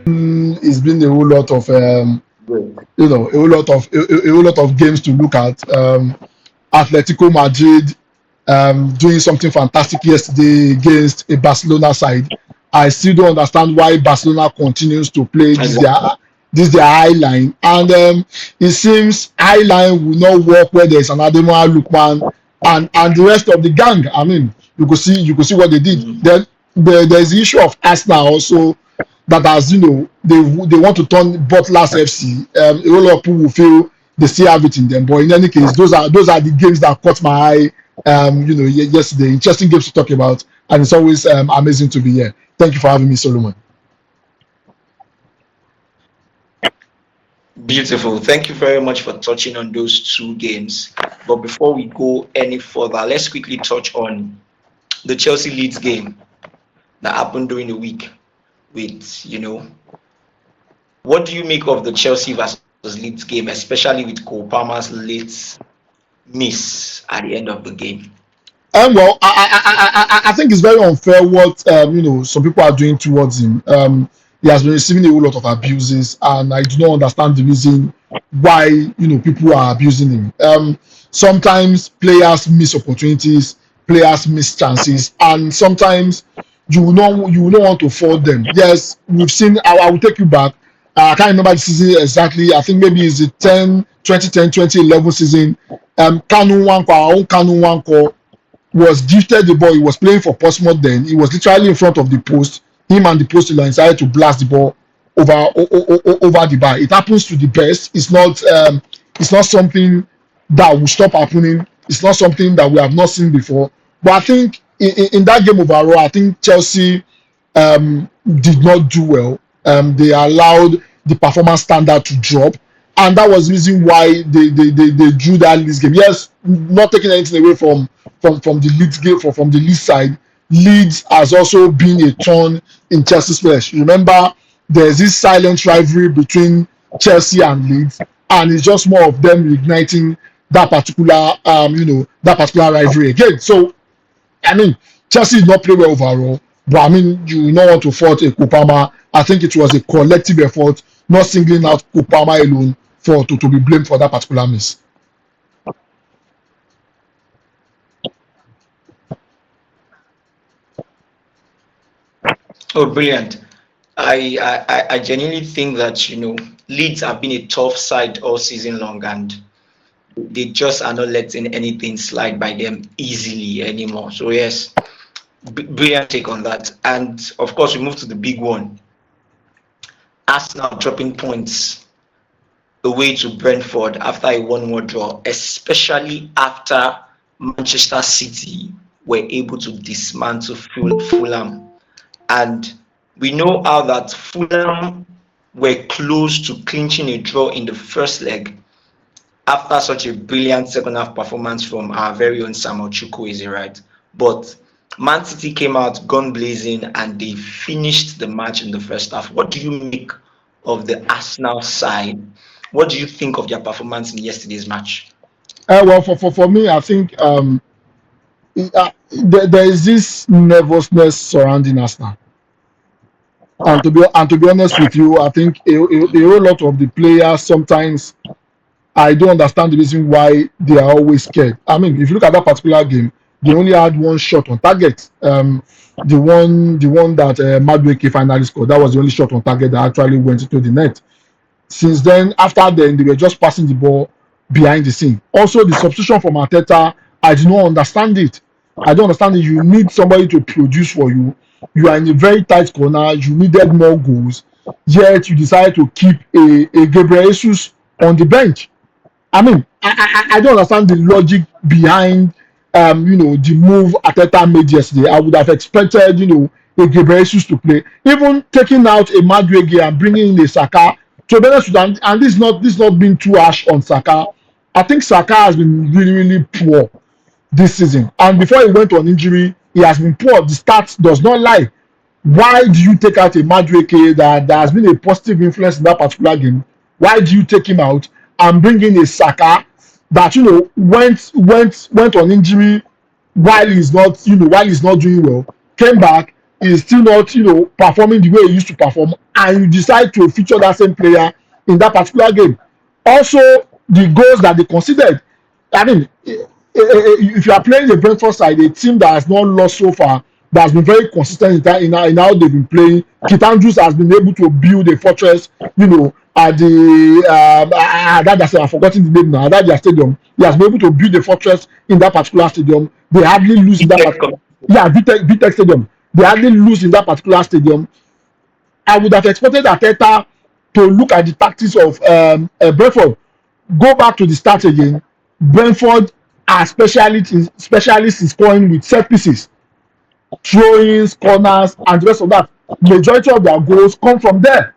It's been a whole lot of Great. a whole lot of games to look at. Atletico Madrid doing something fantastic yesterday against a Barcelona side. I still don't understand why Barcelona continues to play Exactly. this their high line, and it seems high line will not work where there's an Ademola Lookman and the rest of the gang. I mean, you could see what they did. Mm. Then there's the issue of Arsenal also that has they want to turn Butlers FC. A whole lot of people will feel they still have it in them, but in any case, those are the games that caught my eye. Yesterday, interesting games to talk about, and it's always amazing to be here. Thank you for having me, Solomon. Beautiful. Thank you very much for touching on those two games. But before we go any further, let's quickly touch on the Chelsea Leeds game that happened during the week. What do you make of the Chelsea versus Leeds game, especially with Cole Palmer's late miss at the end of the game? Well, I think it's very unfair what some people are doing towards him. He has been receiving a whole lot of abuses, and I do not understand the reason why people are abusing him. Sometimes players miss opportunities, players miss chances, and sometimes you will not want to fault them. Yes, we've seen. I will take you back. I can't remember the season exactly. I think maybe it's the 2011 season. Kanu Nwankwo, our own Kanu Nwankwo, was gifted the ball. He was playing for Portsmouth then. He was literally in front of the post. Him and the post line decided to blast the ball over the bar. It happens to the best. It's not something that will stop happening. It's not something that we have not seen before. But I think in that game overall, I think Chelsea did not do well. They allowed the performance standard to drop, and that was the reason why they drew that Leeds game. Yes, not taking anything away from the Leeds game, from the Leeds side. Leeds has also been a thorn in Chelsea's flesh. Remember, there's this silent rivalry between Chelsea and Leeds, and it's just more of them igniting that particular rivalry again. So I mean, Chelsea did not play well overall, but I mean, you will not want to fault a Kopama. I think it was a collective effort, not singling out Kopama alone to be blamed for that particular miss. Oh, brilliant. I genuinely think that, Leeds have been a tough side all season long, and they just are not letting anything slide by them easily anymore. So, yes, brilliant take on that. And of course, we move to the big one. Arsenal dropping points away to Brentford after a 1-1 draw, especially after Manchester City were able to dismantle Fulham. And we know how that Fulham were close to clinching a draw in the first leg after such a brilliant second half performance from our very own Samuel Chukwueze, right? But Man City came out gun blazing and they finished the match in the first half. What do you make of the Arsenal side? What do you think of their performance in yesterday's match? Well, for me, I think there is this nervousness surrounding Arsenal. And to be honest with you, I think a whole lot of the players sometimes I don't understand the reason why they are always scared. I mean, if you look at that particular game, they only had one shot on target. The one that Madueke finally scored, that was the only shot on target that actually went into the net. Since then, after then, they were just passing the ball behind the scene. Also, the substitution from Arteta, I do not understand it. I don't understand it. You need somebody to produce for you. You are in a very tight corner. You needed more goals. Yet you decided to keep a Gabriel Jesus on the bench. I mean, I don't understand the logic behind the move Arteta made yesterday. I would have expected, a Gabriel Jesus to play. Even taking out a Madueke and bringing in a Saka. To be honest with you, and this not being too harsh on Saka. I think Saka has been really, really poor this season. And before he went on injury, he has been poor. The stats does not lie. Why do you take out a Madueke that has been a positive influence in that particular game? Why do you take him out and bring in a Saka that went on injury while he's not doing well, came back, is still not performing the way he used to perform, and you decide to feature that same player in that particular game. Also, the goals that they conceded. I mean, if you are playing the Brentford side, a team that has not lost so far, that has been very consistent in how they've been playing. Kit Andrews has been able to build a fortress, at the I've forgotten the name now. At that stadium, he has been able to build a fortress in that particular stadium. They hardly lose in that particular. Yeah, VTech Stadium. They hardly lose in that particular stadium. I would have expected Arteta to look at the tactics of Brentford. Go back to the start again. Brentford are specialists in scoring with set pieces, throw-ins, corners, and the rest of that. Majority of their goals come from there.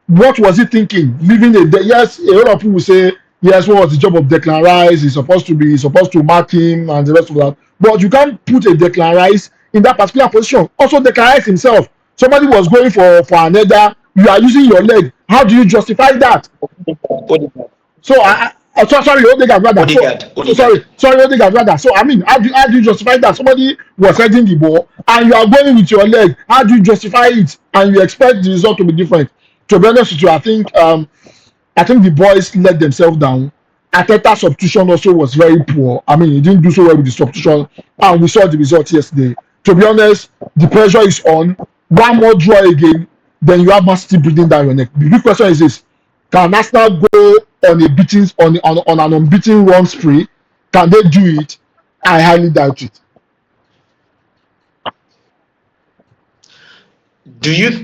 What was he thinking? Leaving yes, a lot of people say yes. What was the job of Declan Rice? He's supposed to mark him and the rest of that. But you can't put a Declan Rice in that particular position. Also, Declan Rice himself, somebody was going for an header. You are using your leg. How do you justify that? So sorry, Odegaard rather. Sorry, Odegaard rather. So I mean, how do you justify that? Somebody was heading the ball and you are going with your leg. How do you justify it? And you expect the result to be different? To be honest with you, I think the boys let themselves down. Arteta's substitution also was very poor. I mean, he didn't do so well with the substitution, and we saw the result yesterday. To be honest, the pressure is on. One more draw again, then you have Man City breathing down your neck. The big question is this: can Arsenal go on an unbeaten run spree? Can they do it? I highly doubt it.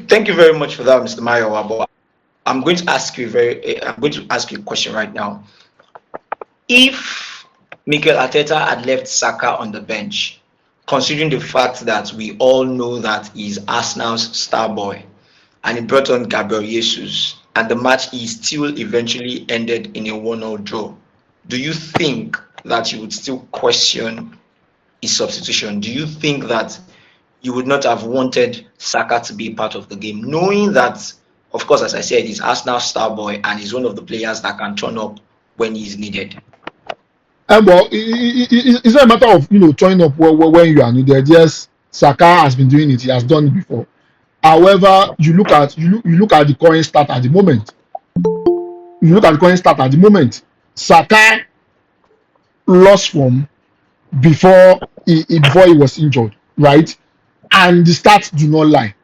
Thank you very much for that, Mr. Mayo. I'm going to ask you a question right now. If Mikel Arteta had left Saka on the bench, considering the fact that we all know that he's Arsenal's star boy, and he brought on Gabriel Jesus, and the match is still eventually ended in a 1-0 draw, do you think that you would still question his substitution? Do you think that you would not have wanted Saka to be part of the game, knowing that, of course, as I said, he's Arsenal's star boy and he's one of the players that can turn up when he's needed? Well, it's not a matter of turning up when you are needed. Yes, Saka has been doing it; he has done it before. However, you look at the current start at the moment. Saka lost form before he was injured, right? And the stats do not lie.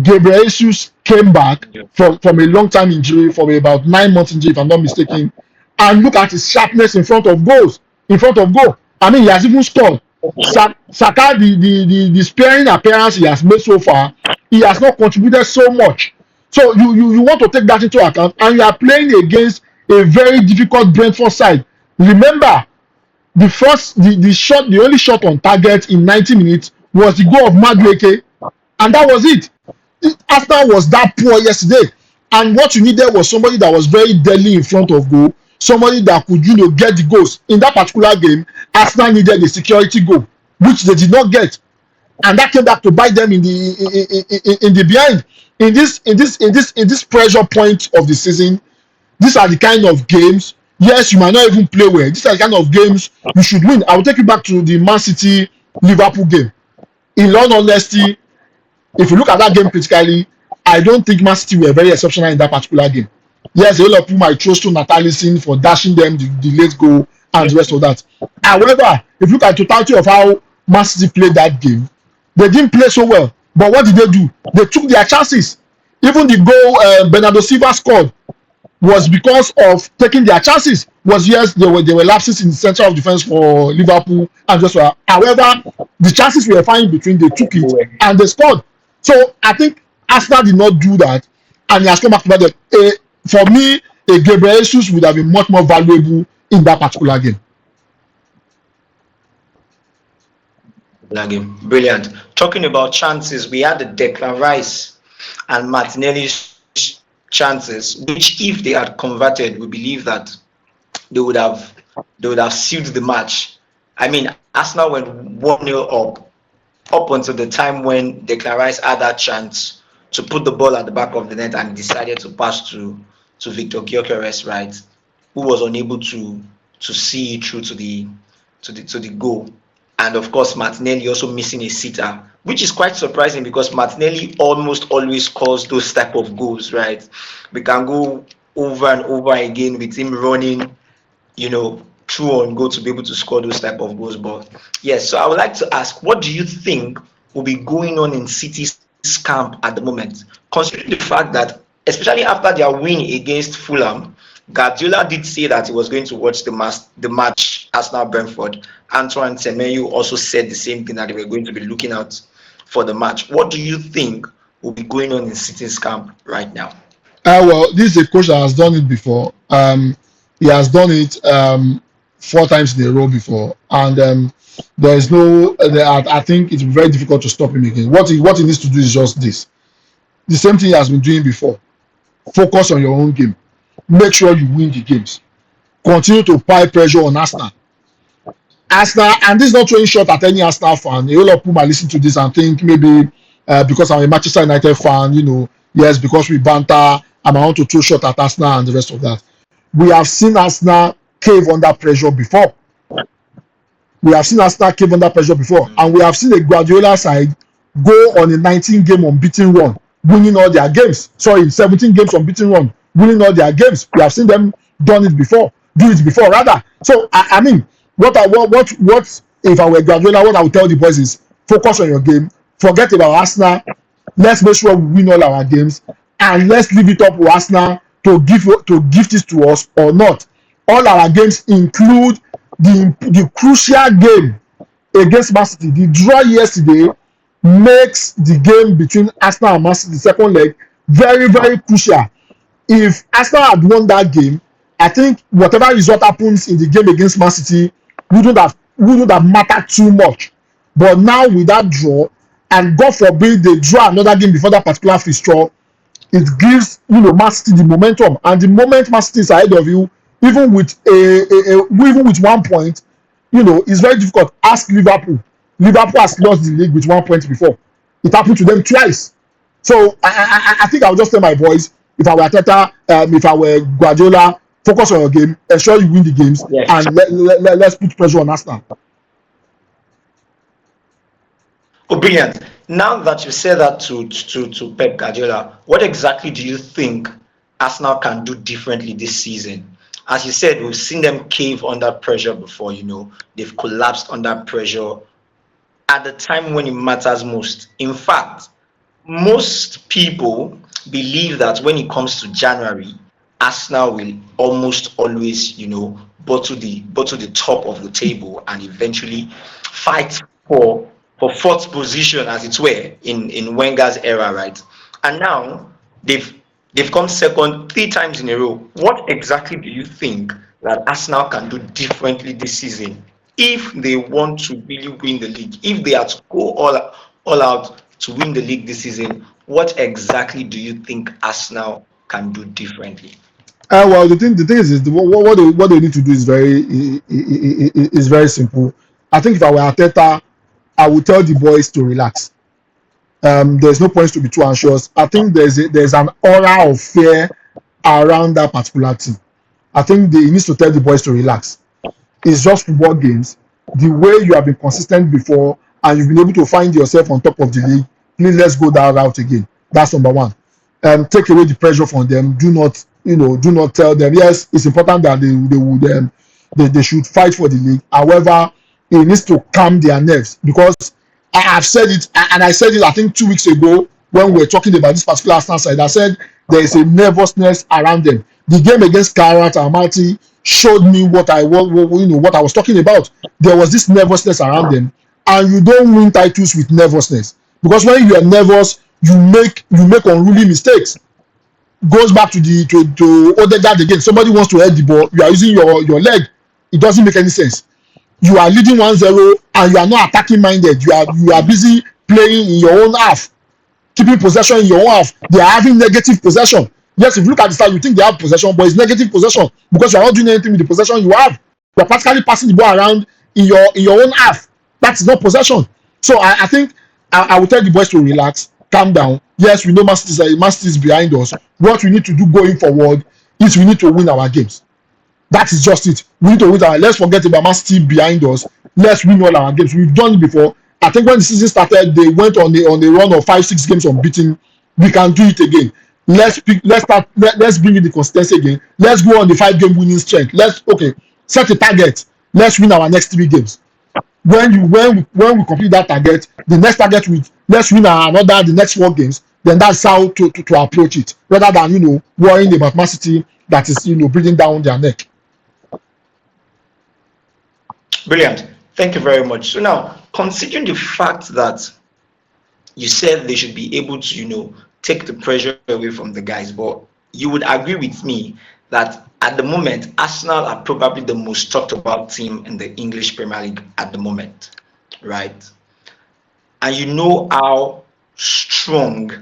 Gabriel Jesus came back from a long time injury, from about 9 months injury, if I'm not mistaken. And look at his sharpness in front of goal. I mean, he has even scored. Saka, the sparing appearance he has made so far, he has not contributed so much. So you want to take that into account, and you are playing against a very difficult Brentford side. Remember, the only shot on target in 90 minutes was the goal of Madueke, and that was it. Arsenal was that poor yesterday, and what you needed was somebody that was very deadly in front of goal, somebody that could get the goals. In that particular game, Arsenal needed a security goal, which they did not get, and that came back to bite them in the behind. In this pressure point of the season, these are the kind of games. Yes, you might not even play well. These are the kind of games you should win. I will take you back to the Man City Liverpool game. In all honesty, if you look at that game critically, I don't think Man City were very exceptional in that particular game. Yes, a lot of people might trust to Nathalison for dashing them the late goal and the rest of that. However, if you look at the totality of how Man City played that game, they didn't play so well. But what did they do? They took their chances. Even the goal Bernardo Silva scored was because of taking their chances. Yes, there were lapses in the center of defense for Liverpool and just well. However, the chances we were finding between, they took it and they scored. So I think Arsenal did not do that, and he has come back to that. For me, a Gabriel Jesus would have been much more valuable in that particular game. Brilliant. Talking about chances, we had the Declan Rice and Martinelli's chances, which if they had converted, we believe that they would have sealed the match. I mean, Arsenal went 1-0 up until the time when Declan Rice had that chance to put the ball at the back of the net and decided to pass to Victor Gyökeres, right, who was unable to see through to the goal. And of course, Martinelli also missing a sitter which is quite surprising because Martinelli almost always scores those type of goals, right? We can go over and over again with him running, through on goal to be able to score those type of goals. But yes, so I would like to ask, what do you think will be going on in City's camp at the moment, considering the fact that, especially after their win against Fulham, Guardiola did say that he was going to watch the match Arsenal Brentford. Antoine Semenyo also said the same thing, that they were going to be looking out for the match. What do you think will be going on in City's camp right now? Well, this is a coach that has done it before. He has done it 4 times in a row before, and there is no. I think it's very difficult to stop him again. What he needs to do is just this: the same thing he has been doing before. Focus on your own game. Make sure you win the games. Continue to pile pressure on Arsenal. Arsenal, and this is not throwing shot at any Arsenal fan. A lot of people might listen to this and think maybe because I'm a Manchester United fan, yes, because we banter, I want to throw shot at Arsenal and the rest of that. We have seen Arsenal cave under pressure before. We have seen Arsenal cave under pressure before, and we have seen a Guardiola side go on a 19-game unbeaten run, winning all their games. Sorry, 17 games unbeaten run, winning all their games. We have seen them do it before rather. So I mean, what if I were Guardiola, what I would tell the boys is focus on your game, forget about Arsenal, let's make sure we win all our games, and let's leave it up to Arsenal to give this to us or not. All our games include the crucial game against Man City. The draw yesterday makes the game between Arsenal and Man City, the second leg, very, very crucial. If Arsenal had won that game, I think whatever result happens in the game against Man City wouldn't have mattered too much. But now with that draw, and God forbid they draw another game before that particular fixture, it gives Man City the momentum. And the moment Man City is ahead of you, even with even with 1 point, it's very difficult. Ask Liverpool. Liverpool has lost the league with 1 point before. It happened to them twice. So I think I'll just tell my boys, if I were Arteta, if I were Guardiola, focus on your game, ensure you win the games, yes, and let's put pressure on Arsenal. Oh, brilliant. Now that you said that to Pep Guardiola, what exactly do you think Arsenal can do differently this season? As you said, we've seen them cave under pressure before, they've collapsed under pressure at the time when it matters most. In fact, most people believe that when it comes to January, Arsenal will almost always, bottle the top of the table and eventually fight for fourth position, as it were, in Wenger's era, right? And now they've come second 3 times in a row. What exactly do you think that Arsenal can do differently this season if they want to really win the league? If they are to go all out to win the league this season, what exactly do you think Arsenal can do differently? Well, the thing is what they need to do is very simple. I think if I were Arteta, I would tell the boys to relax. There's no point to be too anxious. I think there's an aura of fear around that particular team. I think he needs to tell the boys to relax. It's just football games. The way you have been consistent before and you've been able to find yourself on top of the league, please let's go that route again. That's number one. Take away the pressure from them. Do not tell them. Yes, it's important that they should fight for the league. However, it needs to calm their nerves, because I have said it, and I said it I think 2 weeks ago when we were talking about this particular Arsenal side. I said there is a nervousness around them. The game against Karat and Marty showed me what I was talking about. There was this nervousness around them, and you don't win titles with nervousness, because when you are nervous, you make unruly mistakes. Goes back to Odegaard again. Somebody wants to head the ball, you are using your leg. It doesn't make any sense. You are leading 1-0 and you are not attacking minded. You are busy playing in your own half, keeping possession in your own half. They are having negative possession. Yes, if you look at the start, you think they have possession, but it's negative possession because you are not doing anything with the possession you have. You are practically passing the ball around in your own half. That's not possession. So I think I will tell the boys to relax, calm down. Yes, we know Man City is behind us. What we need to do going forward is we need to win our games. That is just it. We need to win let's forget about Man City behind us. Let's win all our games. We've done it before, I think when the season started, they went on a run of 5-6 games unbeaten. We can do it again. Let's bring in the consistency again. Let's go on the 5-game winning streak. Let's set a target. Let's win our next 3 games. When we complete that target, the next target let's win another the next 4 games. Then that's how to approach it, rather than worrying about Man City that is breathing down their neck. Brilliant. Thank you very much. So now, considering the fact that you said they should be able to, take the pressure away from the guys, but you would agree with me that at the moment, Arsenal are probably the most talked about team in the English Premier League at the moment, right? And you know how strong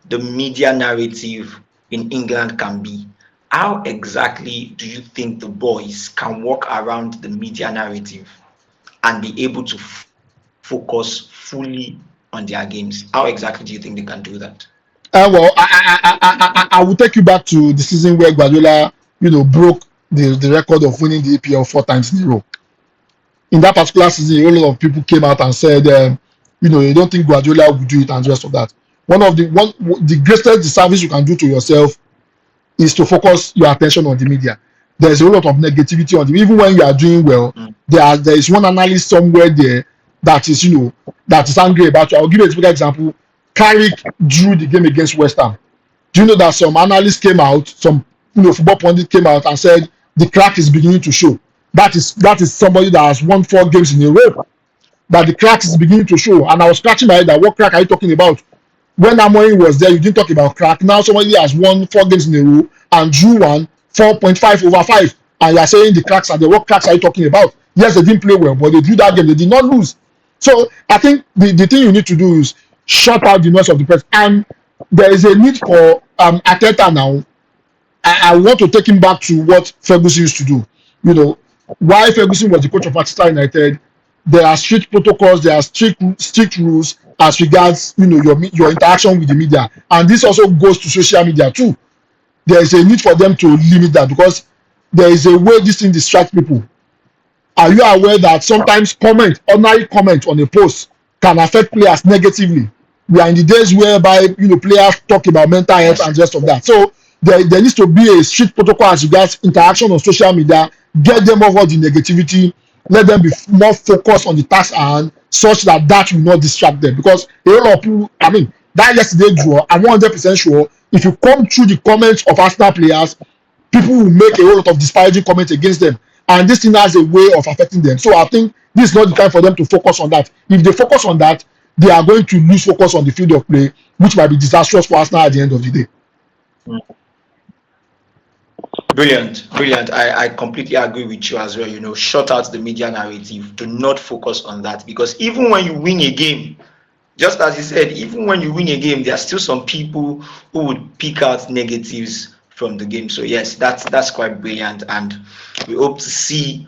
the media narrative in England can be. How exactly do you think the boys can work around the media narrative and be able to focus fully on their games? How exactly do you think they can do that? Well, I will take you back to the season where Guardiola, broke the record of winning the EPL 4 times in a row. In that particular season, a lot of people came out and said, they don't think Guardiola would do it and the rest of that. The greatest disservice you can do to yourself is to focus your attention on the media. There's a lot of negativity on them. Even when you are doing well, there is one analyst somewhere there that is angry about you. I'll give you a typical example. Carrick drew the game against West Ham. Do you know that some analysts came out, some football pundits came out and said the crack is beginning to show. That is somebody that has won 4 games in a row. That the crack is beginning to show. And I was scratching my head that what crack are you talking about? When Amorim was there, you didn't talk about crack. Now somebody has won 4 games in a row and drew 4.5 over 5. And you are saying the cracks are there. What cracks are you talking about? Yes, they didn't play well, but they drew that game. They did not lose. So I think the thing you need to do is shut out the noise of the press. And there is a need for Arteta now. I want to take him back to what Ferguson used to do. While Ferguson was the coach of Manchester United, there are strict protocols, there are strict rules as regards your interaction with the media, and this also goes to social media too. There is a need for them to limit that, because there is a way this thing distracts people. Are you aware that sometimes ordinary comment on a post can affect players negatively? We are in the days whereby players talk about mental health and the rest of that. So there needs to be a strict protocol as regards interaction on social media. Get them over the negativity. Let them be more focused on the task at hand, such that will not distract them. Because a lot of people, that yesterday draw, I'm 100% sure if you come through the comments of Arsenal players, people will make a whole lot of disparaging comments against them. And this thing has a way of affecting them. So I think this is not the time for them to focus on that. If they focus on that, they are going to lose focus on the field of play, which might be disastrous for Arsenal at the end of the day. Brilliant. I completely agree with you as well. Shut out the media narrative. Do not focus on that, because even when you win a game, just as you said, even when you win a game, there are still some people who would pick out negatives from the game. So yes, that's quite brilliant, and we hope to see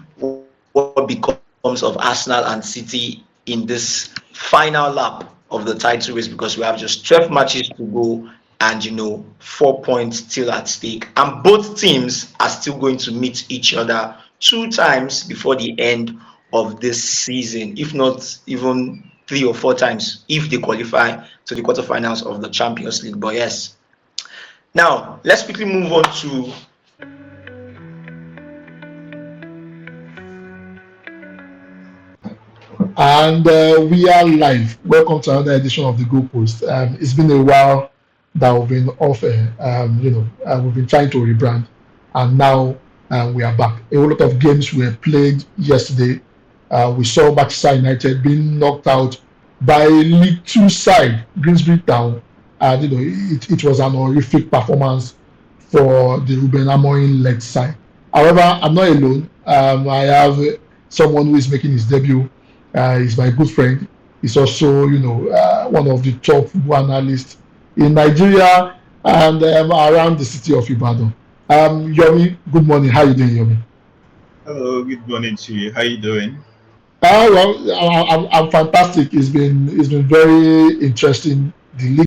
what becomes of Arsenal and City in this final lap of the title race, because we have just 12 matches to go and 4 points still at stake, and both teams are still going to meet each other 2 times before the end of this season, if not even 3 or 4 times if they qualify to the quarterfinals of the Champions League. But yes, now let's quickly move on to And we are live. Welcome to another edition of the Goalpost. It's been a while that we've been off air. We've been trying to rebrand, and now we are back. A whole lot of games were played yesterday. We saw Manchester United being knocked out by League 2 side Grimsby Town. It was an horrific performance for the Ruben Amorim-led side. However, I'm not alone. I have someone who is making his debut. He's my good friend. He's also, one of the top football analysts in Nigeria and around the city of Ibadan. Yomi, good morning. How are you doing, Yomi? Hello, good morning to you. How are you doing? Well, I'm fantastic. It's been very interesting. The league